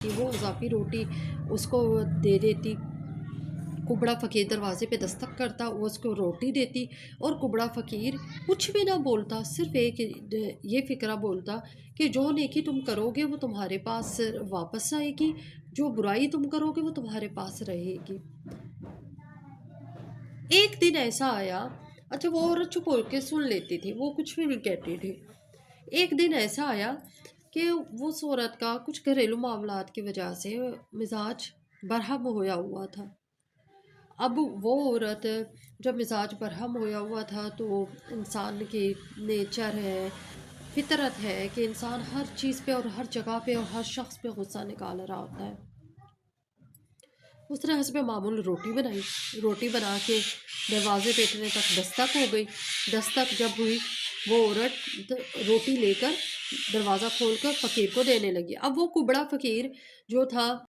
कि वो इजाफी रोटी उसको दे देती। कुबड़ा फ़कीर दरवाज़े पे दस्तक करता, वो उसको रोटी देती और कुबड़ा फ़कीर कुछ भी ना बोलता, सिर्फ़ ये फ़िक्रा बोलता कि जो नेकी तुम करोगे वो तुम्हारे पास वापस आएगी, जो बुराई तुम करोगे वो तुम्हारे पास रहेगी। एक दिन ऐसा आया, अच्छा वो औरत चुप होके सुन लेती थी, वो कुछ भी नहीं कहती थी। एक दिन ऐसा आया कि वो उस औरत का कुछ घरेलू मामलात की वजह से मिजाज बरहम होया हुआ था। अब वो औरत जब मिजाज बरहम होया हुआ था तो इंसान की नेचर है, फितरत है कि इंसान हर चीज़ पे और हर जगह पे और हर शख्स पे गुस्सा निकाल रहा होता है। उसने हस्बे मामूल रोटी बनाई, रोटी बना के दरवाज़े पे इतने तक दस्तक हो गई। दस्तक जब हुई, वो औरत रोटी लेकर दरवाज़ा खोलकर फ़कीर को देने लगी। अब वो कुबड़ा फ़कीर जो था